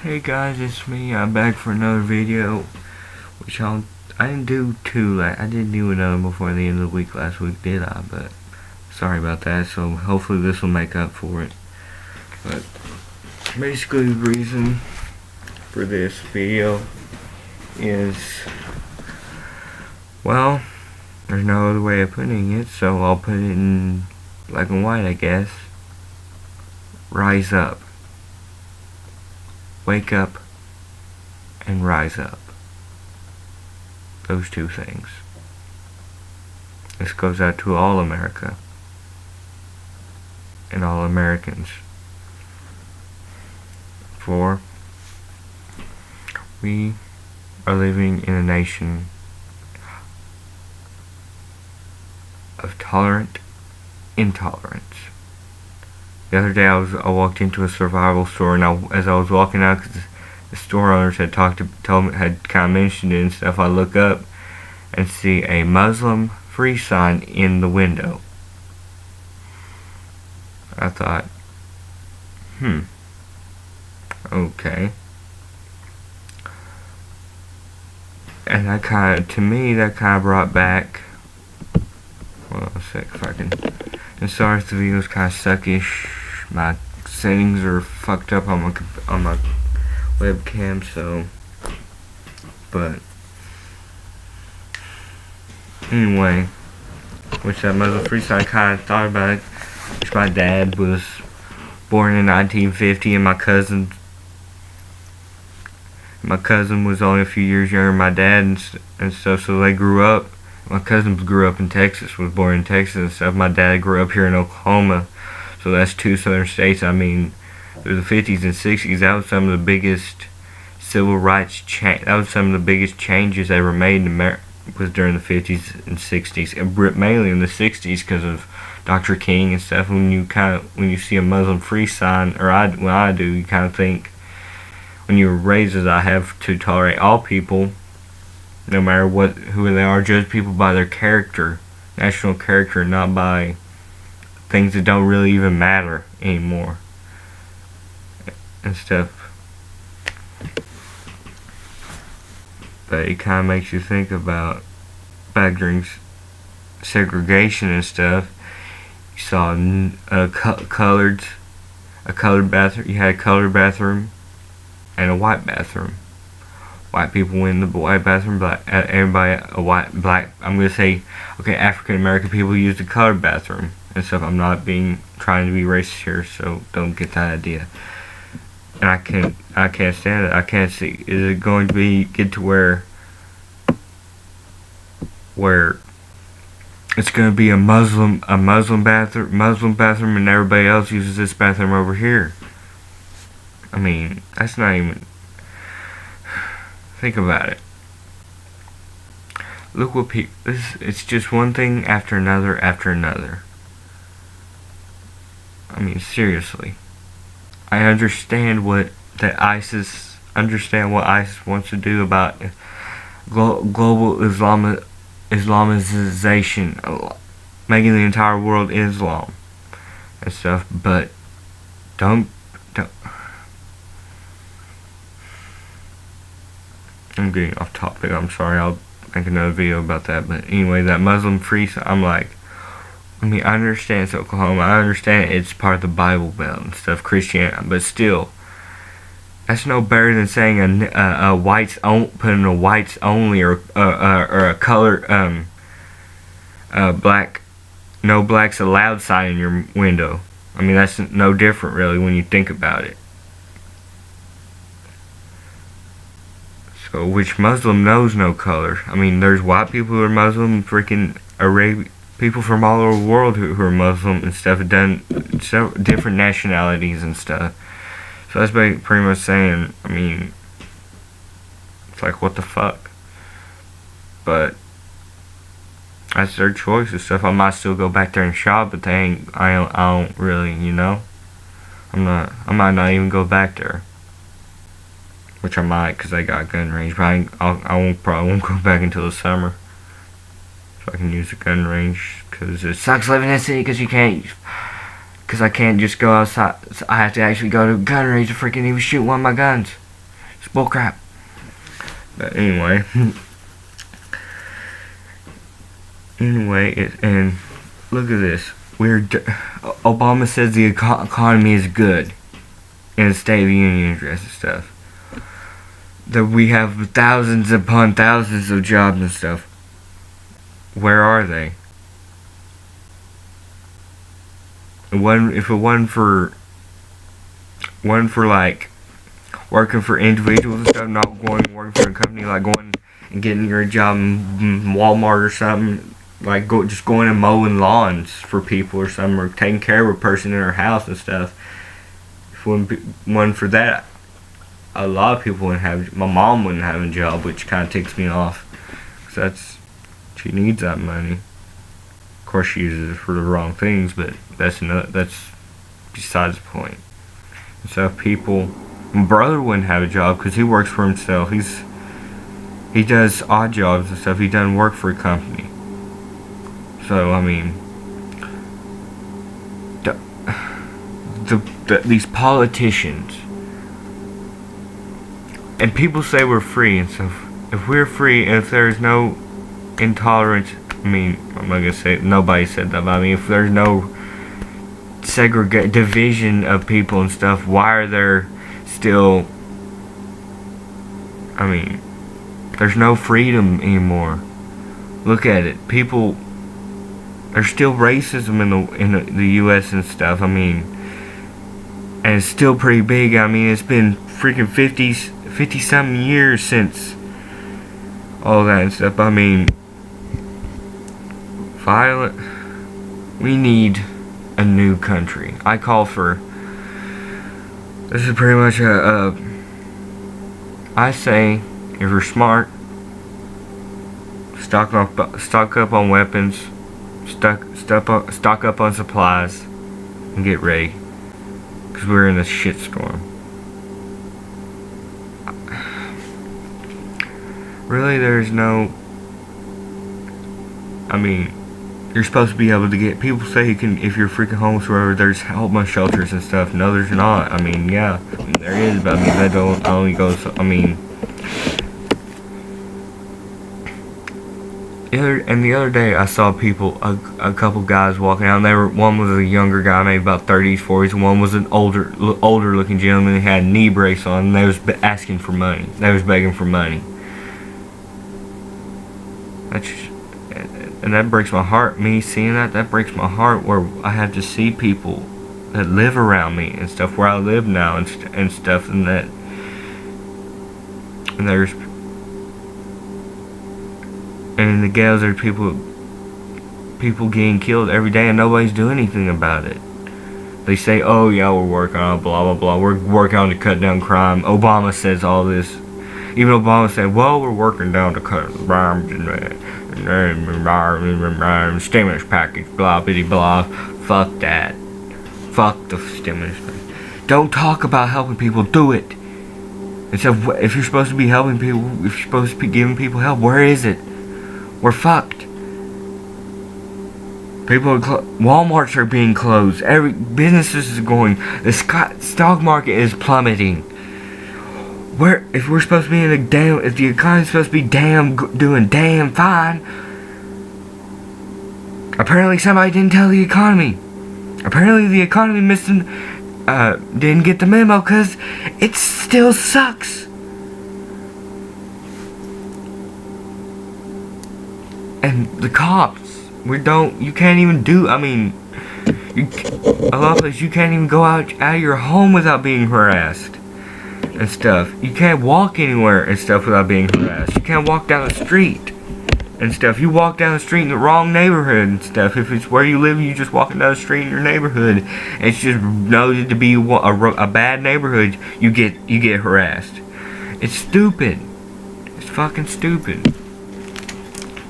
Hey guys, it's me. I'm back for another video, which I didn't do too. I did do another before the end of the week last week, did I? But sorry about that. So hopefully this will make up for it. But basically, the reason for this video is, well, there's no other way of putting it, so I'll put it in black and white, I guess. Rise up. Wake up and rise up. Those two things. This goes out to all America and all Americans. For we are living in a nation of tolerant intolerance. The other day I walked into a survival store, and as I was walking out, because the store owners had kind of mentioned it and stuff, I look up and see a Muslim free sign in the window. I thought, okay. And that kind of brought back, well, a sec if I can. And sorry if the video's kind of suckish. My settings are fucked up on my webcam, so. But anyway, which that Muslim free sign, kind of thought about it. Which my dad was born in 1950, and my cousin was only a few years younger than my dad and stuff. So they grew up. My cousin grew up in Texas, was born in Texas and stuff. My dad grew up here in Oklahoma, so that's two southern states. I mean, through the 50s and 60s, that was some of the biggest civil rights that was some of the biggest changes ever made in America, was during the 50s and 60s, and mainly in the 60s because of Dr. King and stuff. When you see a Muslim free sign, or when I do, you kind of think, when you're raised as I have, to tolerate all people, no matter who they are, judge people by their character, national character, not by things that don't really even matter anymore and stuff. But it kind of makes you think about back during segregation and stuff. You saw a colored bathroom. You had a colored bathroom and a white bathroom. White people went in the white bathroom, everybody black. I'm gonna say, okay, African American people use the colored bathroom and stuff. I'm not trying to be racist here, so don't get that idea. And I can't stand it. I can't see. Is it going to get to where it's going to be a Muslim bathroom, and everybody else uses this bathroom over here? I mean, that's not even. Think about it. Look what it's just one thing after another after another. I mean, seriously. I understand what ISIS wants to do about global Islamization, making the entire world Islam and stuff, but don't. I'm getting off topic, I'm sorry, I'll make another video about that. But anyway, that Muslim free, I'm like, I mean, I understand it's Oklahoma, I understand it's part of the Bible Belt and stuff, Christianity, but still, that's no better than saying putting a whites only, or a color, black, no blacks allowed sign in your window. I mean, that's no different really when you think about it. So, which Muslim knows no color? I mean, there's white people who are Muslim, freaking people from all over the world who are Muslim and stuff, have done different nationalities and stuff. So that's pretty much saying, I mean, it's like, what the fuck? But that's their choice and stuff. I might still go back there and shop, but I don't really, you know. I might not even go back there. Which I might, because I got a gun range, but I probably won't go back until the summer, so I can use the gun range, because it sucks living in the city, because I can't just go outside, so I have to actually go to a gun range to freaking even shoot one of my guns. It's bullcrap. But anyway. And look at this. Obama says the economy is good in the State of the Union address and stuff. That we have thousands upon thousands of jobs and stuff. Where are they? If it wasn't for like working for individuals and stuff, not going to work for a company, like going and getting your job in Walmart or something, like just going and mowing lawns for people or something, or taking care of a person in their house and stuff. If it wasn't for that, a lot of people wouldn't have. My mom wouldn't have a job, which kind of ticks me off, because she needs that money. Of course, she uses it for the wrong things, but that's besides the point. And so my brother wouldn't have a job because he works for himself. He does odd jobs and stuff. He doesn't work for a company. So I mean, these politicians and people say we're free and stuff. If we're free and if there's no intolerance, I mean, I'm not gonna say nobody said that, but I mean, if there's no division of people and stuff, why are there still? I mean, there's no freedom anymore. Look at it, people. There's still racism in the U.S. and stuff. I mean, and it's still pretty big. I mean, it's been freaking 50 something years since all that and stuff. I mean, we need a new country. I call for. This is pretty much I say, if you're smart, stock up on weapons, stock up on supplies, and get ready, because we're in a shitstorm. Really, there's no. I mean, you're supposed to be able to get. People say you can, if you're freaking homeless or whatever, there's homeless shelters and stuff. No, there's not. I mean, yeah, there is, but I mean, that only goes. I mean. The other day I saw people, a couple guys walking out. And one was a younger guy, maybe about 30s, 40s, and one was an older looking gentleman who had a knee brace on, and they was asking for money. They was begging for money. And that breaks my heart. Me seeing that breaks my heart. Where I have to see people that live around me and stuff, where I live now and stuff, and there's. And in the ghettos, there's people getting killed every day, and nobody's doing anything about it. They say, "Oh yeah, we're working on blah blah blah. We're working on to cut down crime." Obama says all this. Even Obama said, "Well, we're working down to cut crime and stimulus package, blah bitty blah." Fuck that. Fuck the stimulus package. Don't talk about helping people. Do it. And so, if you're supposed to be helping people, if you're supposed to be giving people help, where is it? We're fucked. Walmarts are being closed. Every businesses are going. The stock market is plummeting. If we're supposed to be if the economy's supposed to be doing damn fine, apparently somebody didn't tell the economy. Apparently the economy didn't get the memo, because it still sucks. And the cops, you can't even do, I mean, a lot of places you can't even go out of your home without being harassed and stuff. You can't walk anywhere and stuff without being harassed. You can't walk down the street and stuff. You walk down the street in the wrong neighborhood and stuff. If it's where you live, you just walking down the street in your neighborhood, and it's just noted to be a bad neighborhood, you get harassed. It's stupid. It's fucking stupid.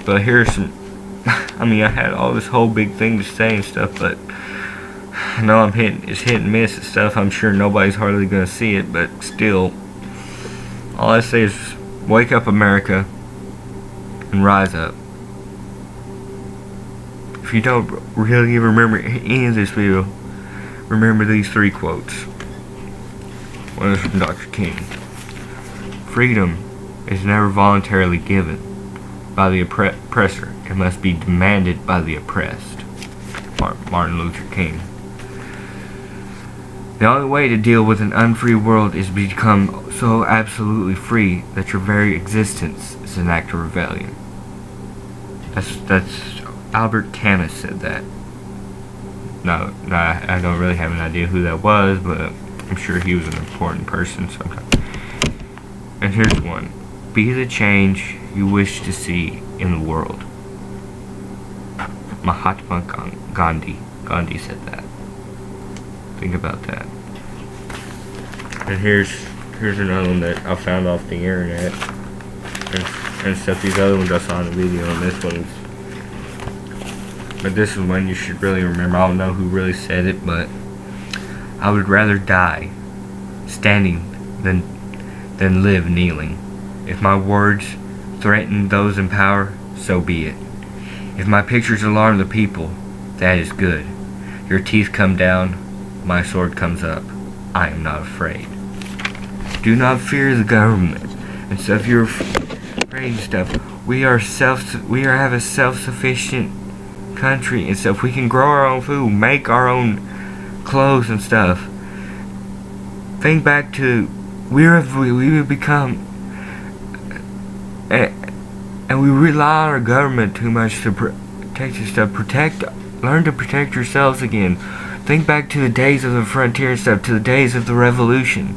But here's some. I mean, I had all this whole big thing to say and stuff, but I know it's hit and miss and stuff. I'm sure nobody's hardly gonna see it, but still, all I say is wake up, America, and rise up. If you don't really remember any of this video, remember these 3 quotes. One is from Dr. King. Freedom is never voluntarily given by the oppressor. It must be demanded by the oppressed. Martin Luther King. The only way to deal with an unfree world is to become so absolutely free that your very existence is an act of rebellion. That's Albert Camus said that. No, I don't really have an idea who that was, but I'm sure he was an important person sometime. And here's one. Be the change you wish to see in the world. Mahatma Gandhi. Gandhi said that. Think about that. And here's another one that I found off the internet. And stuff. These other ones I saw in the video, and this one's. But this is one you should really remember. I don't know who really said it, but I would rather die standing than live kneeling. If my words threaten those in power, so be it. If my pictures alarm the people, that is good. Your teeth come down, my sword comes up. I am not afraid. Do not fear the government and stuff. You're afraid and stuff. We have a self-sufficient country and stuff. We can grow our own food, make our own clothes and stuff. Think back to we would become, and we rely on our government too much to protect your stuff. Learn to protect yourselves again. Think back to the days of the frontier and stuff, to the days of the revolution.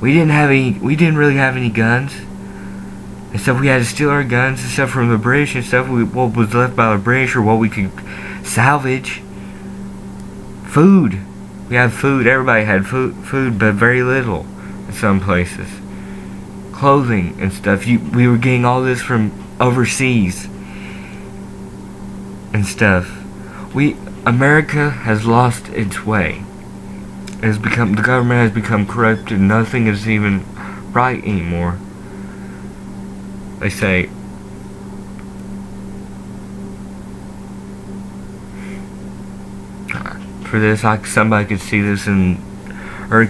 We didn't really have any guns and stuff. We had to steal our guns and stuff from the British and stuff. What was left by the British, or what we could salvage. Food. We had food. Everybody had food, but very little in some places. Clothing and stuff. We were getting all this from overseas and stuff. America has lost its way. The government has become corrupted. Nothing is even right anymore. They say for this, somebody could see this or it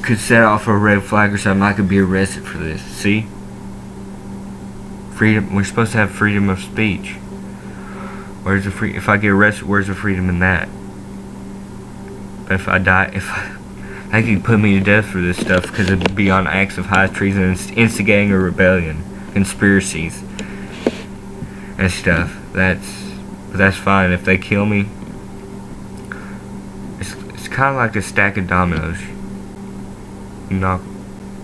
could set off a red flag or something. I could be arrested for this. See? Freedom. We're supposed to have freedom of speech. Where's the free? If I get arrested, where's the freedom in that? But if I die, they could put me to death for this stuff because it'd be on acts of high treason and instigating a rebellion, conspiracies, and stuff. That's fine. If they kill me, it's kind of like a stack of dominoes.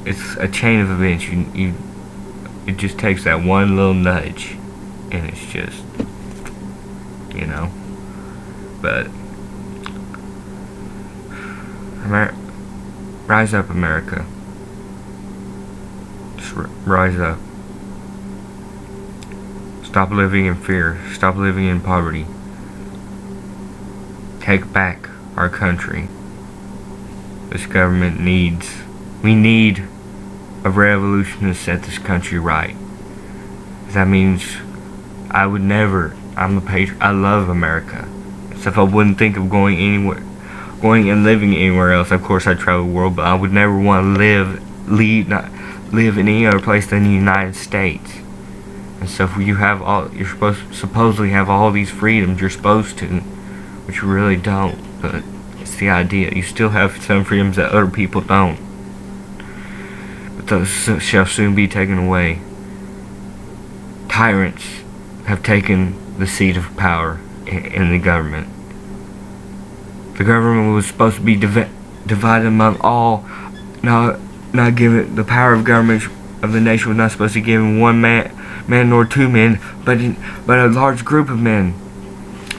It's a chain of events. It just takes that one little nudge, and it's just. But rise up, America. Just rise up. Stop living in fear. Stop living in poverty. Take back our country. This government we need a revolution to set this country right. That means I'm a patriot. I love America. So if I wouldn't think of going and living anywhere else, of course I'd travel the world, but I would never want to live in any other place than the United States. And so if you're supposedly have all these freedoms, you're supposed to, which you really don't, but it's the idea. You still have some freedoms that other people don't. But those shall soon be taken away. Tyrants have taken the seat of power in the government. The government was supposed to be divided among all, not given the power of government of the nation was not supposed to be given one man nor two men, but a large group of men.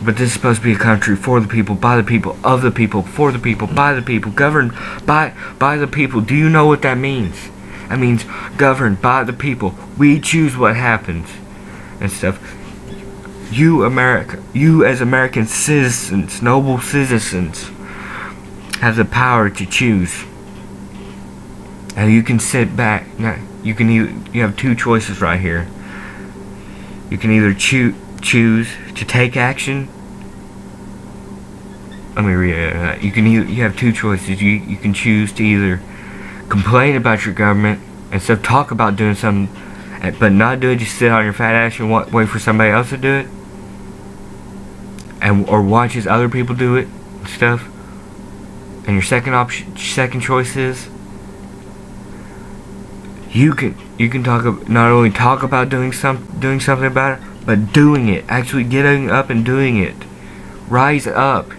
But this is supposed to be a country for the people, by the people, of the people, for the people, by the people, governed by the people. Do you know what that means? That means governed by the people. We choose what happens and stuff. You as American citizens, noble citizens, have the power to choose. And you can sit back. Now, you have two choices right here. You can either choose to take action. Let me read it. You have two choices. You can choose to either complain about your government and stuff, talk about doing something, but not do it, just sit on your fat ass and wait for somebody else to do it, and or watch as other people do it and stuff. And your second choice is you can not only talk about doing something about it, but doing it, actually getting up and doing it. Rise up.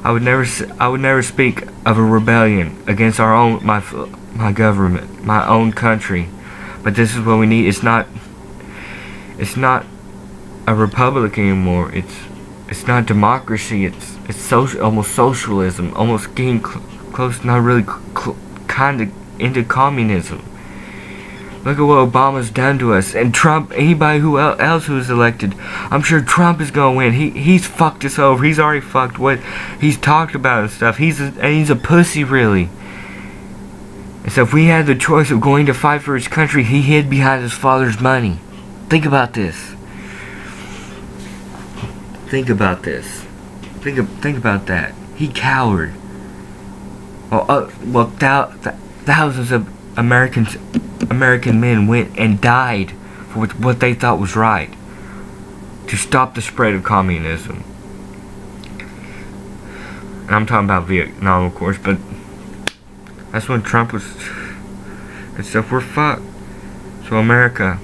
I would never speak of a rebellion against my government, my own country. But this is what we need. It's not a republic anymore. It's not democracy. It's almost socialism, almost getting close, not really kind of into communism. Look at what Obama's done to us, and Trump. Anybody else who is elected, I'm sure Trump is gonna win. He's fucked us over. He's already fucked what he's talked about and stuff. He's a pussy, really. And so if we had the choice of going to fight for his country, he hid behind his father's money. Think about this. Think about this. Think about that. He cowered. Thousands of American men went and died for what they thought was right, to stop the spread of communism. And I'm talking about Vietnam, of course, but that's when Trump was and stuff. We're fucked. So America,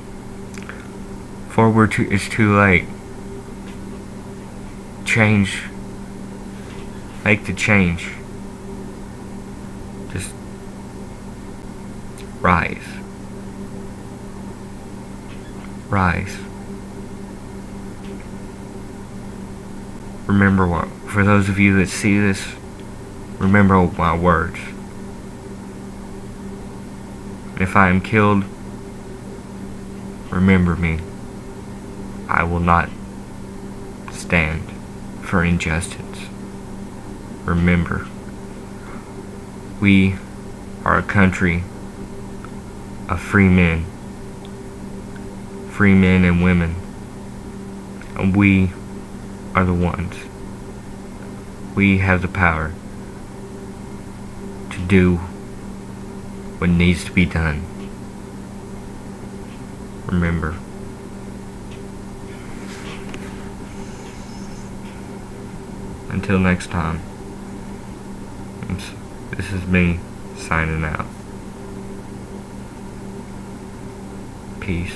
before it's too late. Change. Make the change. Just rise. Rise. Remember what, for those of you that see this, remember my words. If I am killed, remember me. I will not stand for injustice. Remember, we are a country of free men and women, and we are the ones. We have the power to do what needs to be done. Remember. Until next time, this is me signing out. Peace.